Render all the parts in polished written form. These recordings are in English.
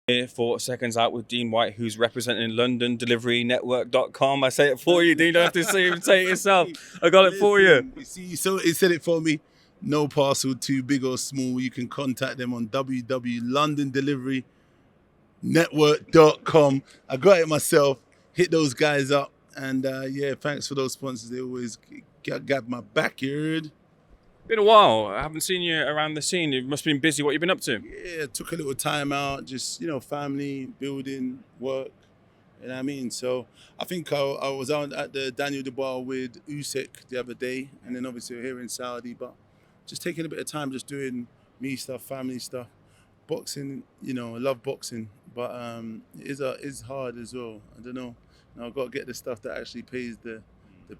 Here for Seconds Out with Dean Whyte, who's representing London Delivery Network.com. I say it for you, Dean. You don't have to say it yourself. I got it for you. You see, so he said it for me. No parcel too big or small. You can contact them on www.londondelivernetwork.com. I got it myself. Hit those guys up. And yeah, thanks for those sponsors. They always got my back, you heard? Been a while. I haven't seen you around the scene. You must have been busy. What you been up to? Yeah, took a little time out, just, family, building, work, you know what I mean? So I think I was out at the Daniel Dubois with Usyk the other day, and then obviously we're here in Saudi, but just taking a bit of time, just doing me stuff, family stuff. Boxing, I love boxing, but it is hard as well. I don't know. Now I've got to get the stuff that actually pays the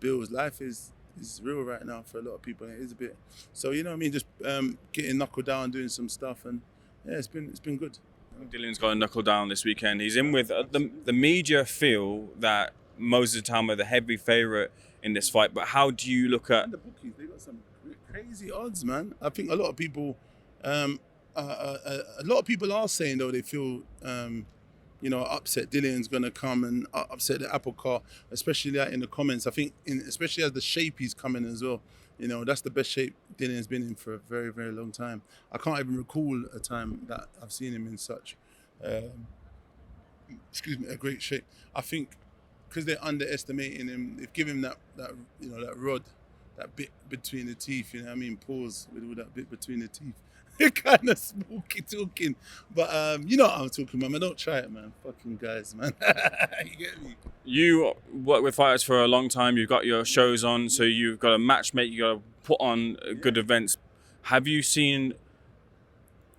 bills. Life is real right now for a lot of people. It is a bit. So just getting knuckled down, doing some stuff, and yeah, it's been good. Dillian's got a knuckle down this weekend. He's in with the media feel that Moses Itauma the heavy favourite in this fight. But how do you look at the bookies? They got some crazy odds, man. I think a lot of people, a lot of people are saying though they feel. Upset Dillian's going to come and upset the apple cart, especially that in the comments. I think, especially as the shape he's coming as well. That's the best shape Dillian's been in for a very, very long time. I can't even recall a time that I've seen him in such, a great shape. I think because they're underestimating him, they've given him that rod, that bit between the teeth. Pause with all that bit between the teeth. Kind of smoky talking, but you know what I'm talking about, man. Don't try it, man. Fucking guys, man. You get me? You work with fighters for a long time. You've got your shows on, so you've got a matchmake. You got to put on good events. Have you seen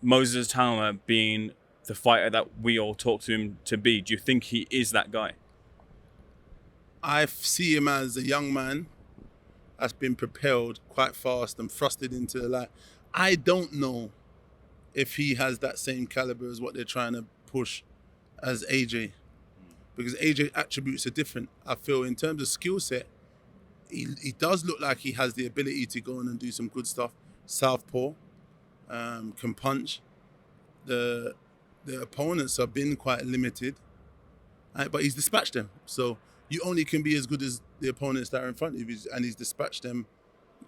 Moses Itauma being the fighter that we all talk to him to be? Do you think he is that guy? I see him as a young man that's been propelled quite fast and thrusted into the light. I don't know if he has that same caliber as what they're trying to push as AJ, because AJ attributes are different. I feel in terms of skill set, he does look like he has the ability to go in and do some good stuff. Southpaw, can punch. The opponents have been quite limited, but he's dispatched them. So you only can be as good as the opponents that are in front of you, and he's dispatched them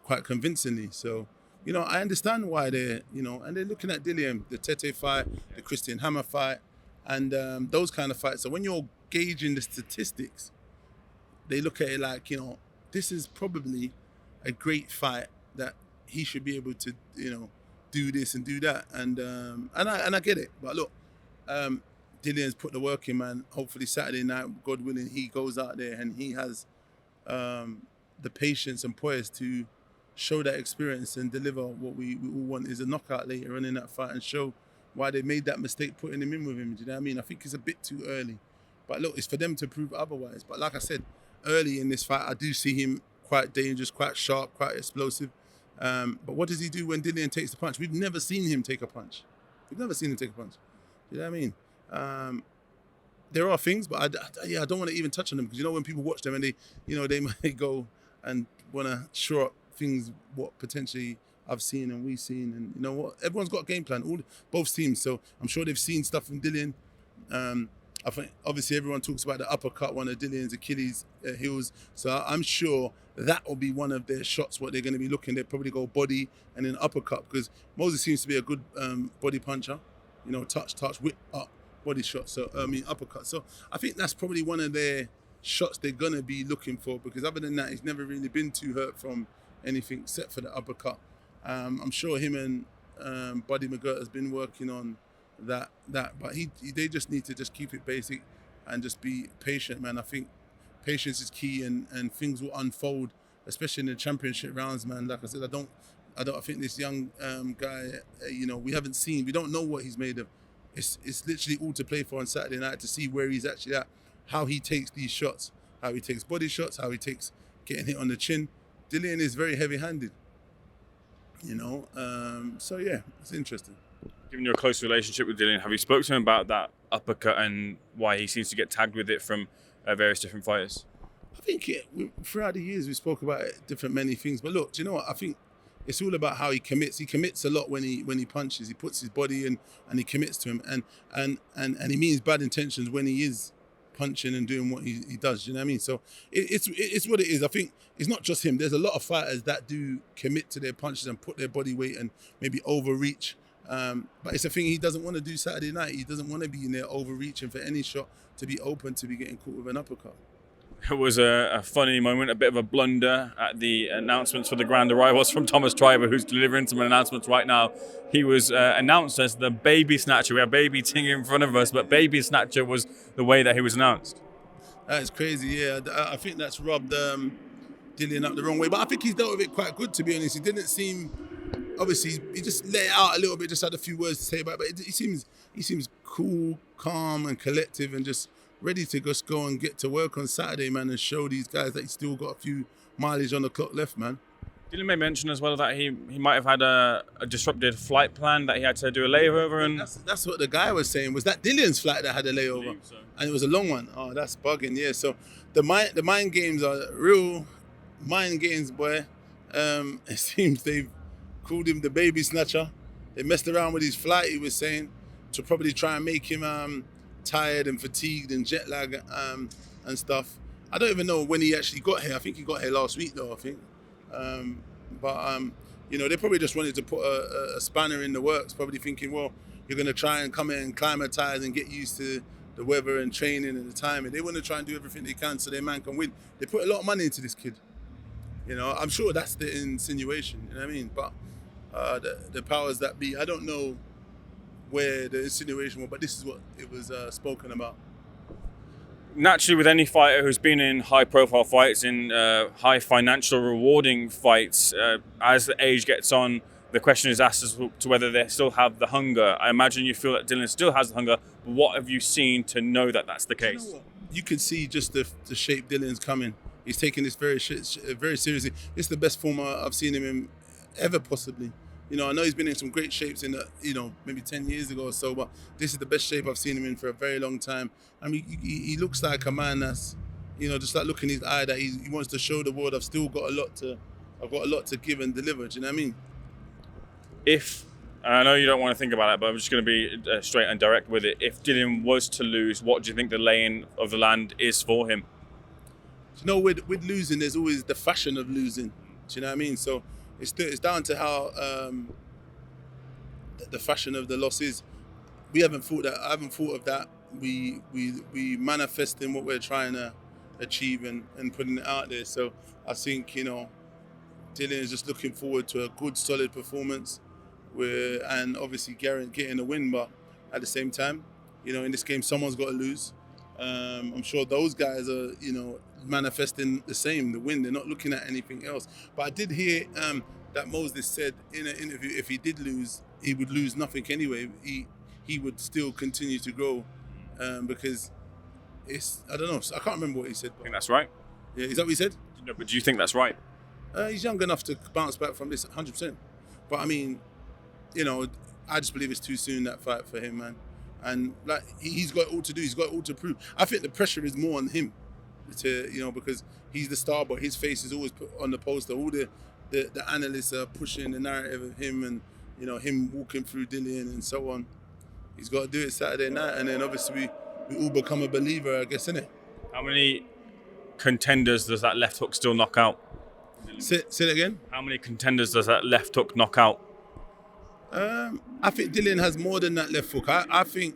quite convincingly. So. I understand why they're looking at Dillian, the Tete fight, the Christian Hammer fight, and those kind of fights. So when you're gauging the statistics, they look at it like, this is probably a great fight that he should be able to, do this and do that. And I get it. But look, Dillian's put the work in, man. Hopefully Saturday night, God willing, he goes out there and he has the patience and poise to show that experience and deliver what we all want is a knockout later on in that fight, and show why they made that mistake putting him in with him. Do you know what I mean? I think it's a bit too early. But look, it's for them to prove otherwise. But like I said, early in this fight, I do see him quite dangerous, quite sharp, quite explosive. But what does he do when Dillian takes the punch? We've never seen him take a punch. Do you know what I mean? There are things, but I don't want to even touch on them, because when people watch them and they might go and want to shore up things what potentially I've seen and we've seen, and you know what, everyone's got a game plan, both teams, so I'm sure they've seen stuff from Dillian. I think obviously everyone talks about the uppercut, one of Dillian's Achilles heels, so I'm sure that will be one of their shots, what they're going to be looking. They'll probably go body and then uppercut, because Moses seems to be a good body puncher, touch, whip up, body shot, so uppercut. So I think that's probably one of their shots they're going to be looking for, because other than that, he's never really been too hurt from anything except for the uppercut. I'm sure him and Buddy McGirt has been working on that, but they just need to just keep it basic and just be patient, man. I think patience is key, and things will unfold, especially in the championship rounds, man. Like I said, I think this young guy, we don't know what he's made of. It's literally all to play for on Saturday night, to see where he's actually at, how he takes these shots, how he takes body shots, how he takes getting hit on the chin. Dillian is very heavy-handed, so yeah, it's interesting. Given your close relationship with Dillian, have you spoken to him about that uppercut and why he seems to get tagged with it from various different fighters? I think throughout the years we spoke about many things, but look, do you know what? I think it's all about how he commits. He commits a lot when he punches. He puts his body in and he commits to him, and he means bad intentions when he is punching and doing what he does. You know what I mean? So it's what it is. I think it's not just him. There's a lot of fighters that do commit to their punches and put their body weight and maybe overreach. But it's a thing he doesn't want to do Saturday night. He doesn't want to be in there overreaching for any shot to be open to be getting caught with an uppercut. It was a funny moment, a bit of a blunder at the announcements for the grand arrivals from Thomas Triber, who's delivering some announcements right now. He was announced as the baby snatcher. We have baby ting in front of us, but baby snatcher was the way that he was announced. That's crazy, yeah. I think that's rubbed Dillian up the wrong way. But I think he's dealt with it quite good, to be honest. He didn't seem... Obviously, he just let it out a little bit, just had a few words to say about it. But he seems cool, calm and collective and just ready to just go and get to work on Saturday, man, and show these guys that he's still got a few mileage on the clock left, man. Dillian may mention as well that he might have had a disrupted flight plan, that he had to do a layover. And that's what the guy was saying. Was that Dillian's flight that had a layover? So. And it was a long one. Oh, that's bugging, yeah. So the mind games are real mind games, boy. It seems they've called him the baby snatcher. They messed around with his flight, he was saying, to probably try and make him tired and fatigued and jet lag and stuff. I don't even know when he actually got here. I think he got here last week though, I think. You know, they probably just wanted to put a spanner in the works, probably thinking, well, you're going to try and come in and climatize and get used to the weather and training and the timing. They want to try and do everything they can so their man can win. They put a lot of money into this kid. You know, I'm sure that's the insinuation, you know what I mean? But the powers that be, I don't know where the insinuation was, but this is what it was spoken about. Naturally, with any fighter who's been in high-profile fights, in high financial rewarding fights, as the age gets on, the question is asked as to whether they still have the hunger. I imagine you feel that Dillian still has the hunger. But what have you seen to know that that's the case? You know what? You can see just the shape Dillian's coming. He's taking this very seriously. This is the best form I've seen him in ever, possibly. You know, I know he's been in some great shapes in maybe 10 years ago or so, but this is the best shape I've seen him in for a very long time. I mean, he looks like a man that's, you know, just like look in his eye that he wants to show the world I've got a lot to give and deliver. Do you know what I mean? I know you don't want to think about it, but I'm just going to be straight and direct with it. If Dillian was to lose, what do you think the lay of the land is for him? You know, with losing, there's always the fashion of losing. Do you know what I mean? So it's down to how the fashion of the loss is. I haven't thought of that. We manifesting what we're trying to achieve and putting it out there. So I think, you know, Dillian is just looking forward to a good, solid performance, and obviously getting a win. But at the same time, you know, in this game, someone's got to lose. I'm sure those guys are, you know, manifesting the same, the win. They're not looking at anything else. But I did hear that Moses said in an interview, if he did lose, he would lose nothing anyway. He would still continue to grow because I don't know. I can't remember what he said. I think that's right. Yeah, is that what he said? No, but do you think that's right? He's young enough to bounce back from this 100%. But I mean, you know, I just believe it's too soon, that fight for him, man. And like he's got it all to do. He's got it all to prove. I think the pressure is more on him, because he's the star, but his face is always put on the poster. All the analysts are pushing the narrative of him, and you know him walking through Dillian and so on. He's got to do it Saturday night, and then obviously we all become a believer, I guess, innit? How many contenders does that left hook still knock out? Say that again. How many contenders does that left hook knock out? I think Dillian has more than that left hook. I think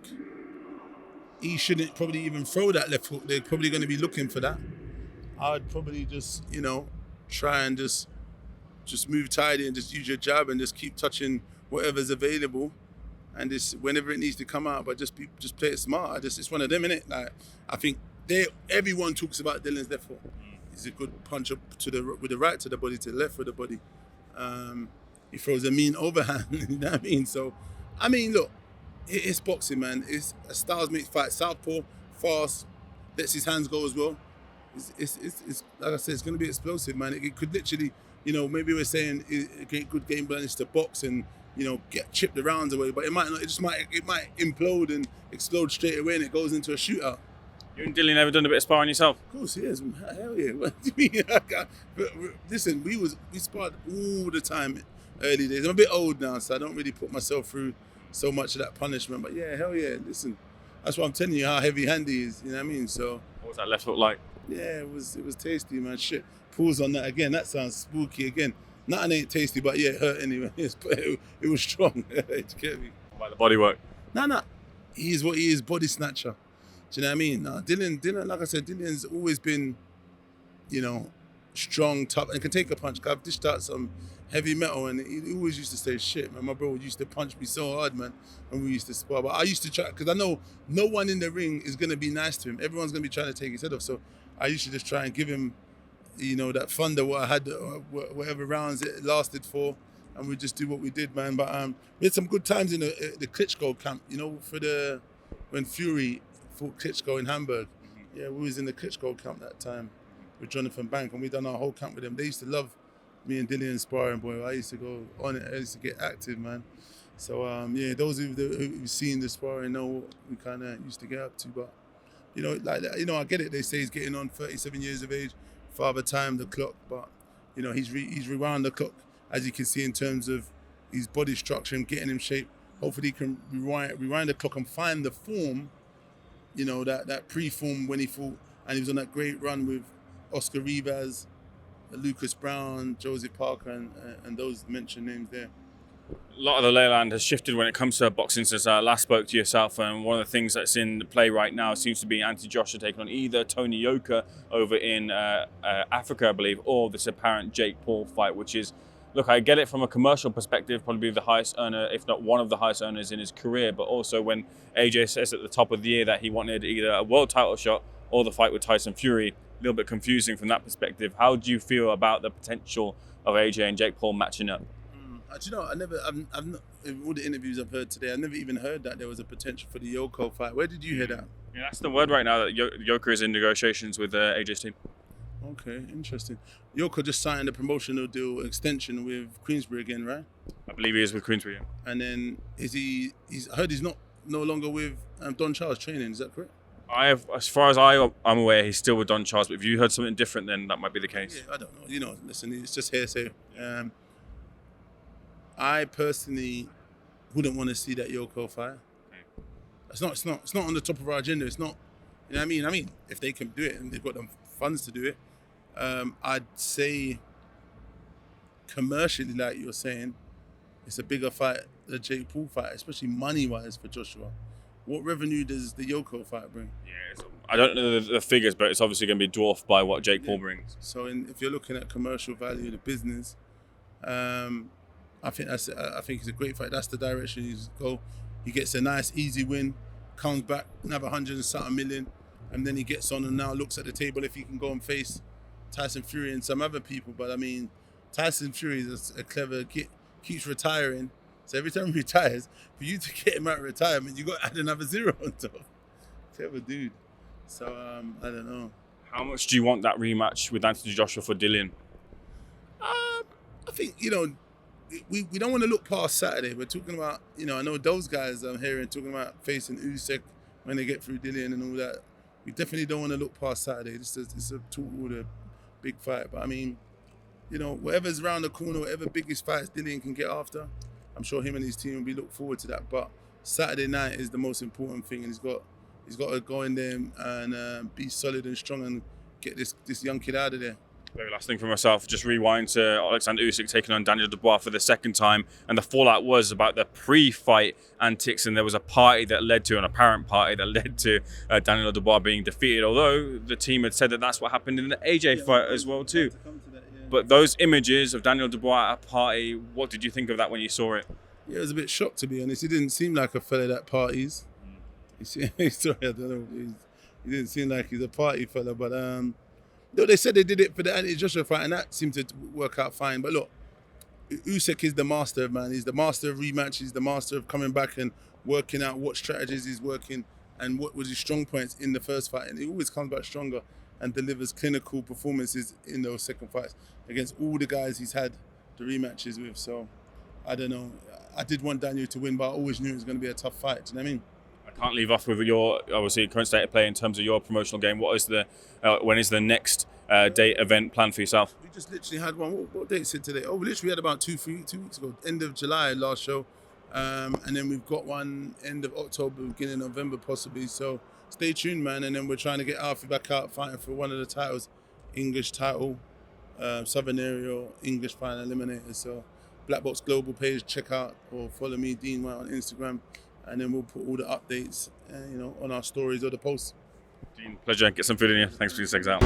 he shouldn't probably even throw that left hook. They're probably going to be looking for that. I'd probably just, you know, try and just move tidy and just use your jab and just keep touching whatever's available, and just whenever it needs to come out, but just play it smart. It's one of them, innit? Like I think everyone talks about Dillian's left hook. He's a good punch up with the right to the body, to the left with the body. He throws a mean overhand, you know what I mean? So, I mean, look, it's boxing, man. It's a styles makes fight. Southpaw, fast, lets his hands go as well. It's like I said, it's going to be explosive, man. It could literally, you know, maybe we're saying a good game plan is to box and, you know, chip the rounds away, but it might not. It might implode and explode straight away, and it goes into a shootout. You and Dillian ever done a bit of sparring yourself? Of course, yes. Hell yeah. What do you mean? But listen, we sparred all the time early days. I'm a bit old now, so I don't really put myself through so much of that punishment. But yeah, hell yeah. Listen, that's what I'm telling you, how heavy-handed he is. You know what I mean? So What was that left hook like? yeah, it was tasty, man. Shit. Pause on that again. That sounds spooky again. Nothing ain't tasty, but yeah, it hurt anyway. It was strong. You get me? What about the body work? Nah. He is what he is, body snatcher. Do you know what I mean? Nah, Dillian, like I said, Dillian's always been, you know, strong, tough, and can take a punch. I've dished out some heavy metal, and he always used to say, shit, man, my bro used to punch me so hard, man, when we used to spar. But I used to try, because I know no one in the ring is going to be nice to him. Everyone's going to be trying to take his head off. So I used to just try and give him, you know, that thunder, what I had, whatever rounds it lasted for, and we just do what we did, man. But we had some good times in the Klitschko camp, you know, when Fury fought Klitschko in Hamburg. Yeah, we was in the Klitschko camp that time with Jonathan Bank, and we done our whole camp with them. They used to love me and Dillian sparring, boy. I used to go on it. I used to get active, man. So yeah, those who've seen the sparring know what we kind of used to get up to. But you know, like that, you know, I get it. They say he's getting on 37 years of age, father time the clock, but you know, he's rewound the clock, as you can see, in terms of his body structure and getting in shape. Hopefully, he can rewind the clock and find the form. You know, that pre-form when he fought, and he was on that great run with Oscar Rivas, Lucas Brown, Josie Parker, and those mentioned names there. A lot of the leyland has shifted when it comes to boxing since I last spoke to yourself, and one of the things that's in play right now seems to be Anthony Joshua taking on either Tony Yoka over in Africa, I believe, or this apparent Jake Paul fight, which is, look, I get it from a commercial perspective, probably the highest earner, if not one of the highest earners in his career, but also when AJ says at the top of the year that he wanted either a world title shot or the fight with Tyson Fury, a little bit confusing from that perspective. How do you feel about the potential of AJ and Jake Paul matching up? Do you know, I've not, in all the interviews I've heard today, I've never even heard that there was a potential for the Yoko fight. Where did you hear that? Yeah, that's the word right now, that Yoka is in negotiations with AJ's team. Okay, interesting. Yoko just signed a promotional deal extension with Queensbury again, right? I believe he is with Queensbury. Yeah. And then I heard he's no longer with Don Charles training, is that correct? As far as I'm aware, he's still with Don Charles, but if you heard something different, then that might be the case. Yeah, I don't know. You know, listen, it's just hearsay. I personally wouldn't want to see that Yoko fight. It's not on the top of our agenda. It's not, you know what I mean? I mean, if they can do it and they've got the funds to do it, I'd say commercially, like you're saying, it's a bigger fight, the Jake Paul fight, especially money-wise for Joshua. What revenue does the Yoko fight bring? Yeah, I don't know the figures, but it's obviously going to be dwarfed by what Jake Paul brings. So if you're looking at commercial value of the business, I think it's a great fight. That's the direction he's go. He gets a nice, easy win, comes back, another 100 and something million, and then he gets on and now looks at the table if he can go and face Tyson Fury and some other people. But I mean, Tyson Fury is a clever kid, keeps retiring. So every time he retires, for you to get him out of retirement, you got to add another zero on top. Clever dude. So I don't know. How much do you want that rematch with Anthony Joshua for Dillian? I think, you know, we don't want to look past Saturday. We're talking about, you know, I know those guys I'm hearing talking about facing Usyk when they get through Dillian and all that. We definitely don't want to look past Saturday. It's a total big fight. But I mean, you know, whatever's around the corner, whatever biggest fights Dillian can get after, I'm sure him and his team will be look forward to that. But Saturday night is the most important thing, and he's got to go in there and be solid and strong and get this young kid out of there. Very last thing for myself, just rewind to Oleksandr Usyk taking on Daniel Dubois for the second time, and the fallout was about the pre-fight antics, and there was an apparent party that led to Daniel Dubois being defeated, although the team had said that that's what happened in the AJ fight as well too. But those images of Daniel Dubois at a party, what did you think of that when you saw it? Yeah, I was a bit shocked, to be honest. He didn't seem like a fella that parties. Sorry, I don't know. He didn't seem like he's a party fella, but no, they said they did it for the Anthony Joshua fight, and that seemed to work out fine. But look, Usyk is the master, man. He's the master of rematch. He's the master of coming back and working out what strategies he's working and what was his strong points in the first fight. And he always comes back stronger and delivers clinical performances in those second fights against all the guys he's had the rematches with. So, I don't know. I did want Daniel to win, but I always knew it was going to be a tough fight. Do you know what I mean? I can't leave off with your obviously current state of play in terms of your promotional game. What is the when is the next date event planned for yourself? We just literally had one. What date is it today? Oh, we literally had about 2 weeks ago. End of July, last show. And then we've got one end of October, beginning of November possibly. So stay tuned, man. And then we're trying to get Alfie back out fighting for one of the titles, English title, Southern Area English final eliminator. So Black Box Global page, check out or follow me, Dean Whyte, on Instagram. And then we'll put all the updates, on our stories or the posts. Dean, pleasure. Get some food in you. Thanks for your 6 out.